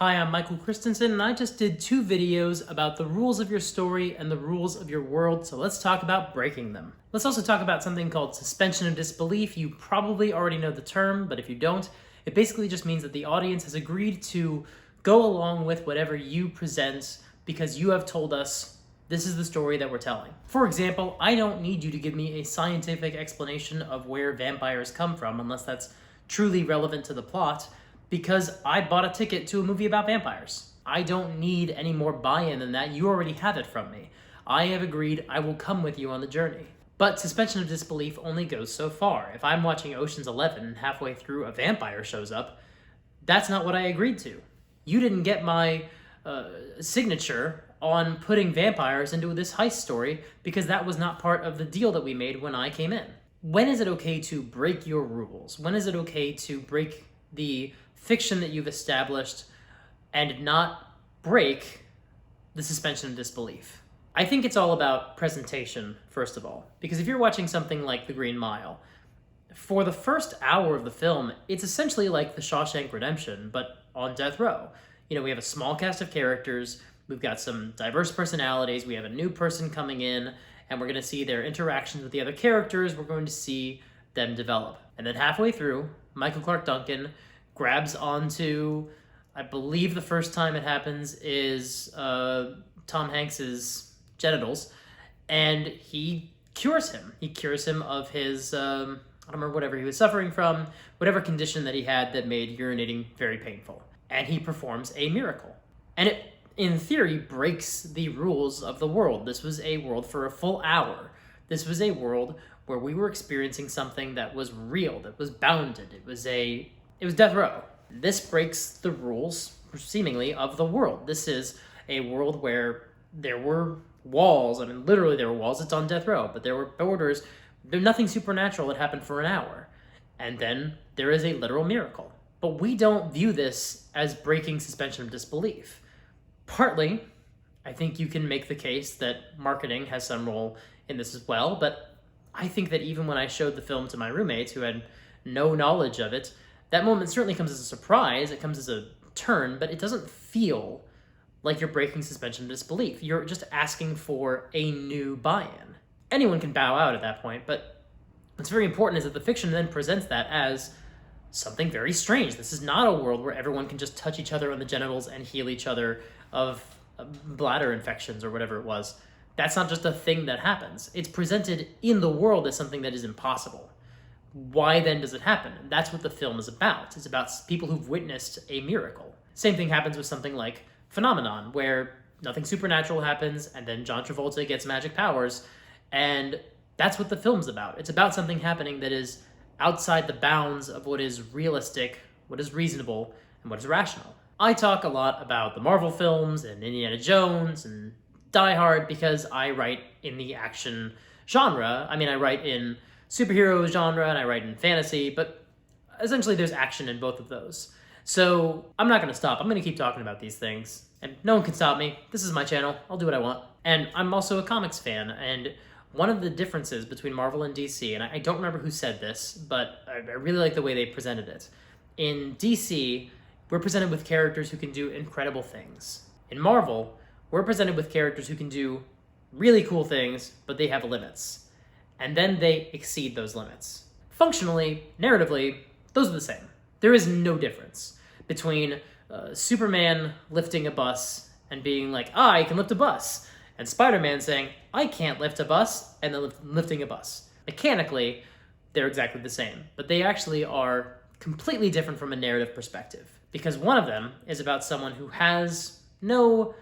Hi, I'm Michael Christensen, and I just did 2 videos about the rules of your story and the rules of your world, so let's talk about breaking them. Let's also talk about something called suspension of disbelief. You probably already know the term, but if you don't, it basically just means that the audience has agreed to go along with whatever you present because you have told us this is the story that we're telling. For example, I don't need you to give me a scientific explanation of where vampires come from unless that's truly relevant to the plot, because I bought a ticket to a movie about vampires. I don't need any more buy-in than that. You already have it from me. I have agreed I will come with you on the journey. But suspension of disbelief only goes so far. If I'm watching Ocean's 11 and halfway through a vampire shows up, that's not what I agreed to. You didn't get my signature on putting vampires into this heist story because that was not part of the deal that we made when I came in. When is it okay to break your rules? When is it okay to break the fiction that you've established and not break the suspension of disbelief? I think it's all about presentation, first of all, because if you're watching something like The Green Mile, for the first hour of the film, it's essentially like The Shawshank Redemption, but on death row. You know, we have a small cast of characters, we've got some diverse personalities, we have a new person coming in, and we're going to see their interactions with the other characters, we're going to see them develop. And then halfway through, Michael Clarke Duncan grabs onto, I believe the first time it happens is Tom Hanks's genitals, and he cures him. He cures him of his, I don't remember, whatever he was suffering from, whatever condition that he had that made urinating very painful. And he performs a miracle. And it, in theory, breaks the rules of the world. This was a world for a full hour. This was a world where we were experiencing something that was real, that was bounded. It was death row. This breaks the rules, seemingly, of the world. This is a world where there were walls. I mean, literally there were walls. It's on death row, but there were borders. There's nothing supernatural that happened for an hour. And then there is a literal miracle. But we don't view this as breaking suspension of disbelief. Partly, I think you can make the case that marketing has some role in this as well, but I think that even when I showed the film to my roommates who had no knowledge of it, that moment certainly comes as a surprise, it comes as a turn, but it doesn't feel like you're breaking suspension of disbelief. You're just asking for a new buy-in. Anyone can bow out at that point, but what's very important is that the fiction then presents that as something very strange. This is not a world where everyone can just touch each other on the genitals and heal each other of bladder infections or whatever it was. That's not just a thing that happens. It's presented in the world as something that is impossible. Why then does it happen? And that's what the film is about. It's about people who've witnessed a miracle. Same thing happens with something like Phenomenon, where nothing supernatural happens, and then John Travolta gets magic powers, and that's what the film's about. It's about something happening that is outside the bounds of what is realistic, what is reasonable, and what is rational. I talk a lot about the Marvel films and Indiana Jones and Die Hard because I write in the action genre. I mean, I write in superhero genre and I write in fantasy, but essentially there's action in both of those. So I'm not going to stop. I'm going to keep talking about these things, and no one can stop me. This is my channel. I'll do what I want. And I'm also a comics fan, and one of the differences between Marvel and DC, and I don't remember who said this, but I really like the way they presented it. In DC, we're presented with characters who can do incredible things. In Marvel, we're presented with characters who can do really cool things, but they have limits. And then they exceed those limits. Functionally, narratively, those are the same. There is no difference between Superman lifting a bus and being like, I can lift a bus, and Spider-Man saying, I can't lift a bus, and then lifting a bus. Mechanically, they're exactly the same, but they actually are completely different from a narrative perspective, because one of them is about someone who has no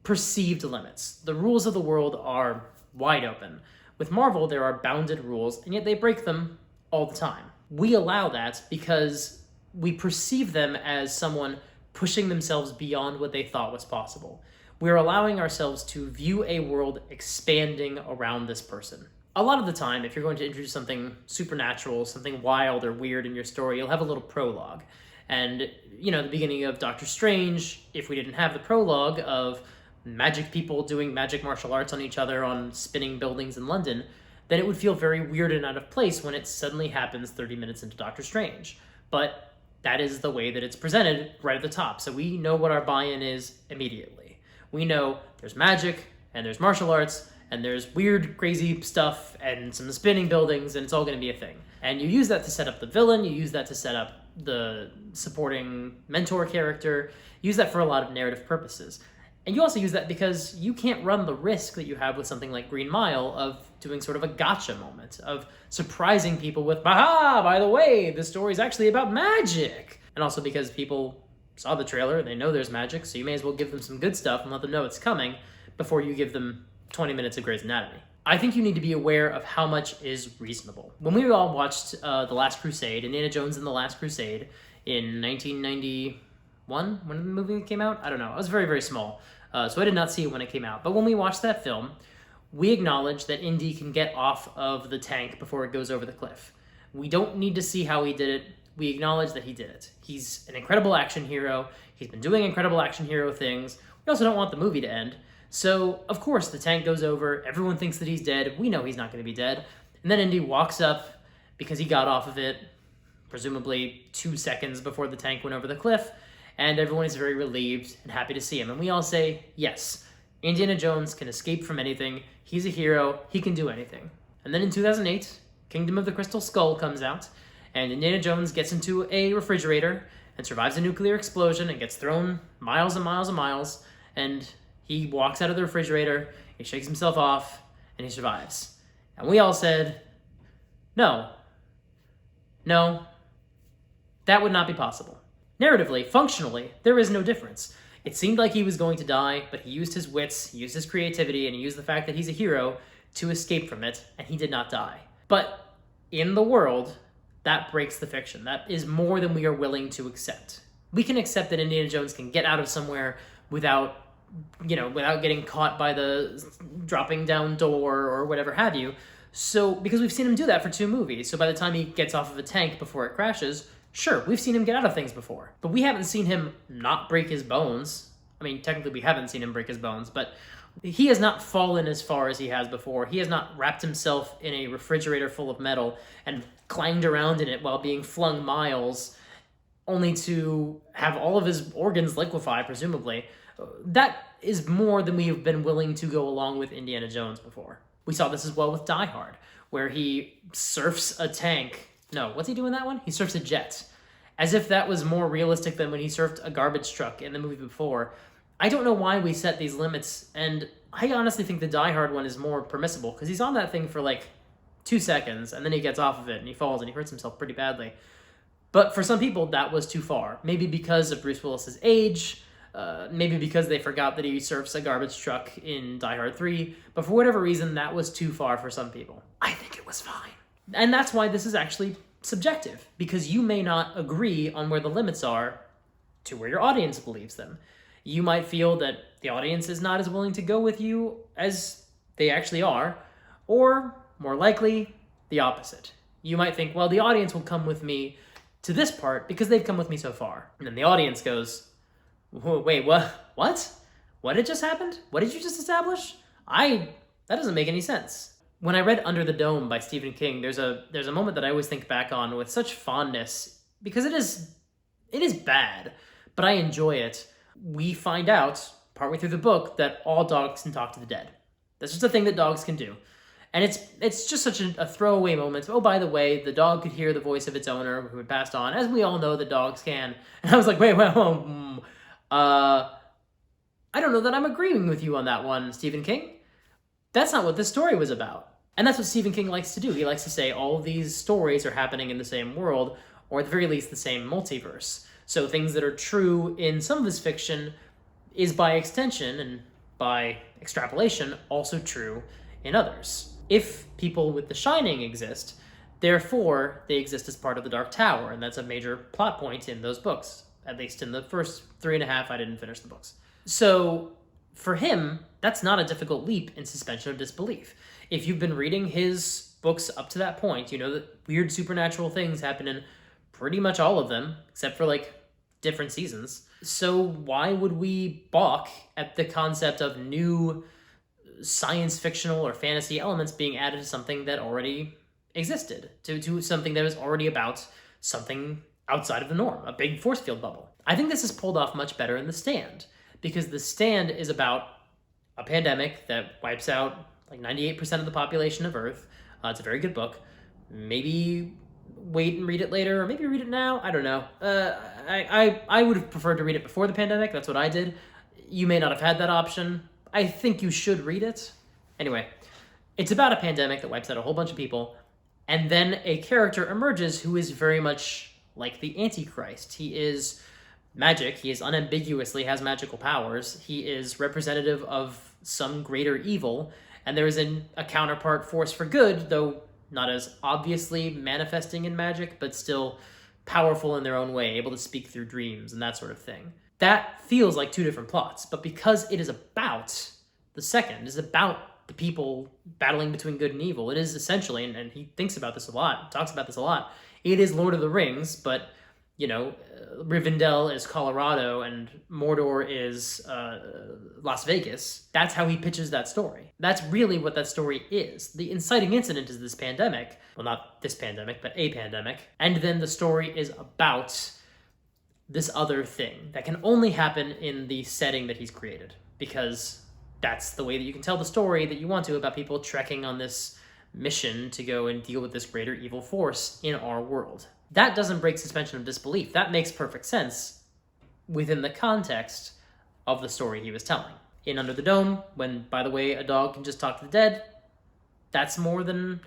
perceived limits. The rules of the world are wide open. With Marvel, there are bounded rules, and yet they break them all the time. We allow that because we perceive them as someone pushing themselves beyond what they thought was possible. We're allowing ourselves to view a world expanding around this person. A lot of the time, if you're going to introduce something supernatural, something wild or weird in your story, you'll have a little prologue. And, you know, the beginning of Doctor Strange, if we didn't have the prologue of magic people doing magic martial arts on each other on spinning buildings in London, then it would feel very weird and out of place when it suddenly happens 30 minutes into Doctor Strange. But that is the way that it's presented right at the top. So we know what our buy-in is immediately. We know there's magic, and there's martial arts, and there's weird, crazy stuff, and some spinning buildings, and it's all going to be a thing. And you use that to set up the villain, you use that to set up the supporting mentor character, use that for a lot of narrative purposes. And you also use that because you can't run the risk that you have with something like Green Mile of doing sort of a gotcha moment, of surprising people with, aha, by the way, this story's actually about magic. And also because people saw the trailer, they know there's magic, so you may as well give them some good stuff and let them know it's coming before you give them 20 minutes of Grey's Anatomy. I think you need to be aware of how much is reasonable. When we all watched The Last Crusade, Indiana Jones and The Last Crusade, in 1991, when the movie came out? I don't know. I was very, very small, so I did not see it when it came out. But when we watched that film, we acknowledged that Indy can get off of the tank before it goes over the cliff. We don't need to see how he did it. We acknowledge that he did it. He's an incredible action hero. He's been doing incredible action hero things. We also don't want the movie to end. So, of course, the tank goes over, everyone thinks that he's dead, we know he's not going to be dead, and then Indy walks up because he got off of it, presumably 2 seconds before the tank went over the cliff, and everyone is very relieved and happy to see him. And we all say, yes, Indiana Jones can escape from anything, he's a hero, he can do anything. And then in 2008, Kingdom of the Crystal Skull comes out, and Indiana Jones gets into a refrigerator and survives a nuclear explosion and gets thrown miles and miles and miles, and he walks out of the refrigerator, he shakes himself off, and he survives. And we all said, no, that would not be possible. Narratively, functionally, there is no difference. It seemed like he was going to die, but he used his wits, he used his creativity, and he used the fact that he's a hero to escape from it, and he did not die. But in the world, that breaks the fiction. That is more than we are willing to accept. We can accept that Indiana Jones can get out of somewhere without getting caught by the dropping down door or whatever have you. So, because we've seen him do that for 2 movies, so by the time he gets off of a tank before it crashes, sure, we've seen him get out of things before. But we haven't seen him not break his bones. I mean, technically we haven't seen him break his bones, but he has not fallen as far as he has before. He has not wrapped himself in a refrigerator full of metal and clanged around in it while being flung miles, only to have all of his organs liquefy, presumably. That is more than we have been willing to go along with Indiana Jones before. We saw this as well with Die Hard, where he surfs a tank. No, what's he doing in that one? He surfs a jet. As if that was more realistic than when he surfed a garbage truck in the movie before. I don't know why we set these limits, and I honestly think the Die Hard one is more permissible, because he's on that thing for like 2 seconds, and then he gets off of it, and he falls, and he hurts himself pretty badly. But for some people, that was too far. Maybe because of Bruce Willis's age, maybe because they forgot that he surfs a garbage truck in Die Hard 3, but for whatever reason, that was too far for some people. I think it was fine. And that's why this is actually subjective, because you may not agree on where the limits are to where your audience believes them. You might feel that the audience is not as willing to go with you as they actually are, or more likely, the opposite. You might think, well, the audience will come with me to this part because they've come with me so far. And then the audience goes, wait, what? What had just happened? What did you just establish? That doesn't make any sense. When I read Under the Dome by Stephen King, there's a moment that I always think back on with such fondness, because it is bad, but I enjoy it. We find out, partway through the book, that all dogs can talk to the dead. That's just a thing that dogs can do. And it's just such a throwaway moment. Oh, by the way, the dog could hear the voice of its owner who had passed on, as we all know that dogs can. And I was like, I don't know that I'm agreeing with you on that one, Stephen King. That's not what this story was about. And that's what Stephen King likes to do. He likes to say all of these stories are happening in the same world, or at the very least the same multiverse. So things that are true in some of his fiction is by extension and by extrapolation also true in others. If people with The Shining exist, therefore they exist as part of the Dark Tower, and that's a major plot point in those books. At least in the first 3.5, I didn't finish the books. So for him, that's not a difficult leap in suspension of disbelief. If you've been reading his books up to that point, you know that weird supernatural things happen in pretty much all of them, except for like different seasons. So why would we balk at the concept of new science fictional or fantasy elements being added to something that already existed, to something that was already about something outside of the norm, a big force field bubble. I think this is pulled off much better in The Stand, because The Stand is about a pandemic that wipes out like 98% of the population of Earth. It's a very good book. Maybe wait and read it later, or maybe read it now. I don't know. I would have preferred to read it before the pandemic. That's what I did. You may not have had that option. I think you should read it. Anyway, it's about a pandemic that wipes out a whole bunch of people, and then a character emerges who is very much like the Antichrist. He is magic. He is unambiguously has magical powers. He is representative of some greater evil, and there is a counterpart force for good, though not as obviously manifesting in magic, but still powerful in their own way, able to speak through dreams and that sort of thing. That feels like two different plots, but because it is about the second, is about the people battling between good and evil, it is essentially, and he thinks about this a lot, talks about this a lot, it is Lord of the Rings, but, you know, Rivendell is Colorado and Mordor is Las Vegas. That's how he pitches that story. That's really what that story is. The inciting incident is this pandemic. Well, not this pandemic, but a pandemic. And then the story is about this other thing that can only happen in the setting that he's created, because that's the way that you can tell the story that you want to about people trekking on this mission to go and deal with this greater evil force in our world. That doesn't break suspension of disbelief. That makes perfect sense within the context of the story he was telling. In Under the Dome, when, by the way, a dog can just talk to the dead, that's more than...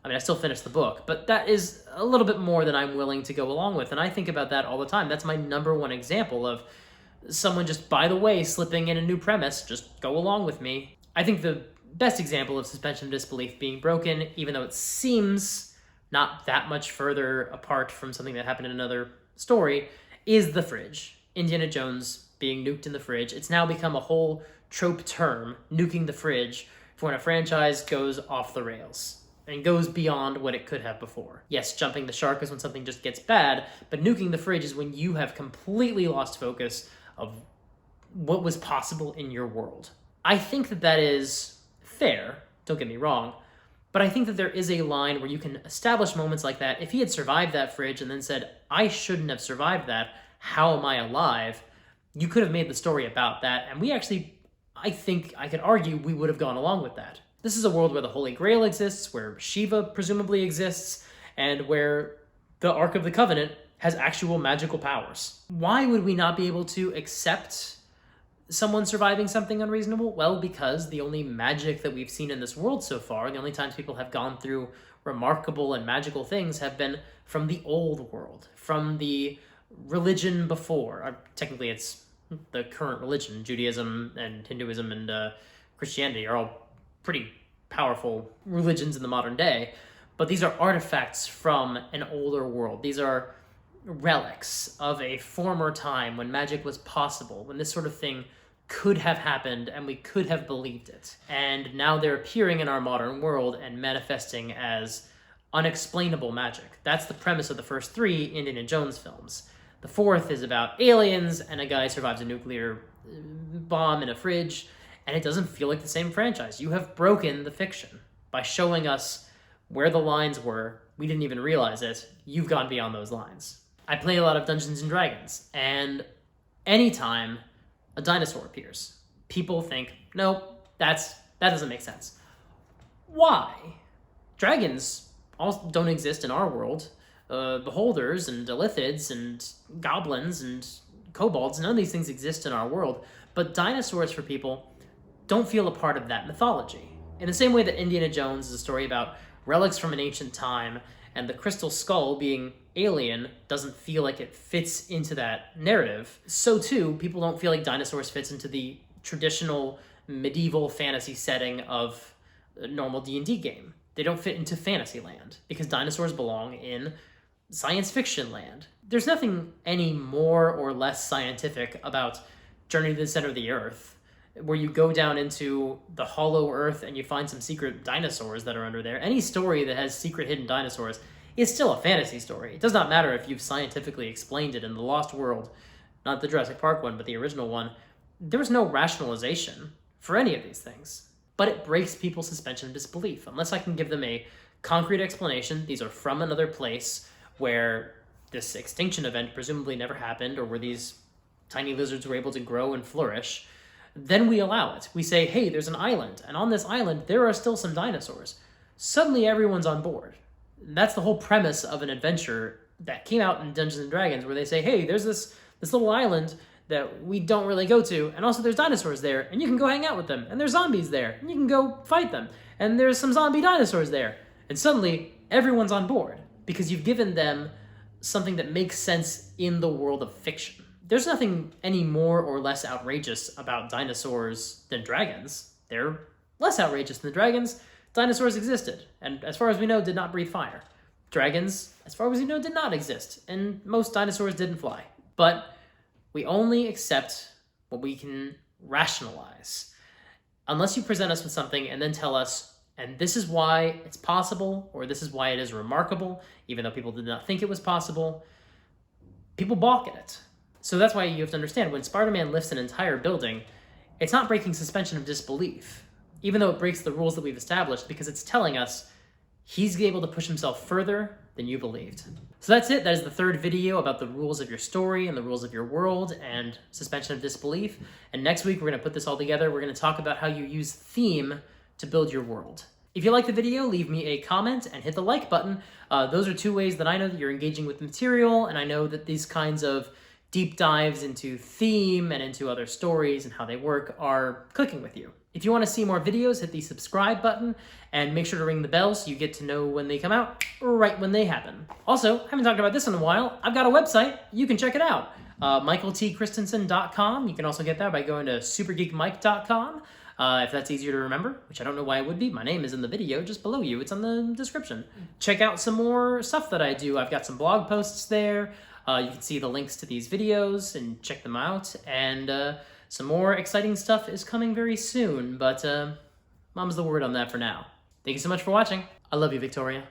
I mean, I still finished the book, but that is a little bit more than I'm willing to go along with, and I think about that all the time. That's my number one example of someone just, by the way, slipping in a new premise, just go along with me. I think the best example of suspension of disbelief being broken, even though it seems not that much further apart from something that happened in another story, is the fridge. Indiana Jones being nuked in the fridge. It's now become a whole trope term, nuking the fridge, for when a franchise goes off the rails and goes beyond what it could have before. Yes, jumping the shark is when something just gets bad, but nuking the fridge is when you have completely lost focus of what was possible in your world. I think that that is fair, don't get me wrong, but I think that there is a line where you can establish moments like that. If he had survived that fridge and then said, I shouldn't have survived that, how am I alive? You could have made the story about that, and we actually, I think I could argue we would have gone along with that. This is a world where the Holy Grail exists, where Shiva presumably exists, and where the Ark of the Covenant has actual magical powers. Why would we not be able to accept someone surviving something unreasonable? Well, because the only magic that we've seen in this world so far, the only times people have gone through remarkable and magical things have been from the old world, from the religion before. Technically, it's the current religion. Judaism and Hinduism and Christianity are all pretty powerful religions in the modern day, but these are artifacts from an older world. These are relics of a former time when magic was possible, when this sort of thing could have happened and we could have believed it. And now they're appearing in our modern world and manifesting as unexplainable magic. That's the premise of the first three Indiana Jones films. The fourth is about aliens and a guy survives a nuclear bomb in a fridge, and it doesn't feel like the same franchise. You have broken the fiction by showing us where the lines were. We didn't even realize it. You've gone beyond those lines. I play a lot of Dungeons and Dragons, and anytime a dinosaur appears, people think, nope, that doesn't make sense. Why? Dragons all don't exist in our world. Beholders and Illithids and goblins and kobolds, none of these things exist in our world, but dinosaurs for people don't feel a part of that mythology. In the same way that Indiana Jones is a story about relics from an ancient time, and the crystal skull being alien doesn't feel like it fits into that narrative, so too, people don't feel like dinosaurs fits into the traditional medieval fantasy setting of a normal D&D game. They don't fit into fantasy land, because dinosaurs belong in science fiction land. There's nothing any more or less scientific about Journey to the Center of the Earth, where you go down into the hollow earth and you find some secret dinosaurs that are under there. Any story that has secret hidden dinosaurs is still a fantasy story. It does not matter if you've scientifically explained it. In The Lost World, not the Jurassic Park one, but the original one, there was no rationalization for any of these things. But it breaks people's suspension of disbelief. Unless I can give them a concrete explanation, these are from another place where this extinction event presumably never happened, or where these tiny lizards were able to grow and flourish, then we allow it. We say, hey, there's an island, and on this island, there are still some dinosaurs. Suddenly, everyone's on board. That's the whole premise of an adventure that came out in Dungeons and Dragons, where they say, hey, there's this little island that we don't really go to, and also there's dinosaurs there, and you can go hang out with them, and there's zombies there, and you can go fight them, and there's some zombie dinosaurs there. And suddenly, everyone's on board, because you've given them something that makes sense in the world of fiction. There's nothing any more or less outrageous about dinosaurs than dragons. They're less outrageous than dragons. Dinosaurs existed, and as far as we know, did not breathe fire. Dragons, as far as we know, did not exist, and most dinosaurs didn't fly. But we only accept what we can rationalize. Unless you present us with something and then tell us, and this is why it's possible, or this is why it is remarkable, even though people did not think it was possible, people balk at it. So that's why you have to understand, when Spider-Man lifts an entire building, it's not breaking suspension of disbelief, even though it breaks the rules that we've established, because it's telling us he's able to push himself further than you believed. So that's it. That is the third video about the rules of your story and the rules of your world and suspension of disbelief. And next week, we're going to put this all together. We're going to talk about how you use theme to build your world. If you like the video, leave me a comment and hit the like button. Those are two ways that I know that you're engaging with the material, and I know that these kinds of deep dives into theme and into other stories and how they work are clicking with you. If you want to see more videos, hit the subscribe button and make sure to ring the bell so you get to know when they come out right when they happen. Also, I haven't talked about this in a while. I've got a website. You can check it out. michaeltchristensen.com. You can also get that by going to supergeekmike.com. If that's easier to remember, which I don't know why it would be. My name is in the video just below you. It's in the description. Check out some more stuff that I do. I've got some blog posts there. You can see the links to these videos and check them out. And some more exciting stuff is coming very soon. But mom's the word on that for now. Thank you so much for watching. I love you, Victoria.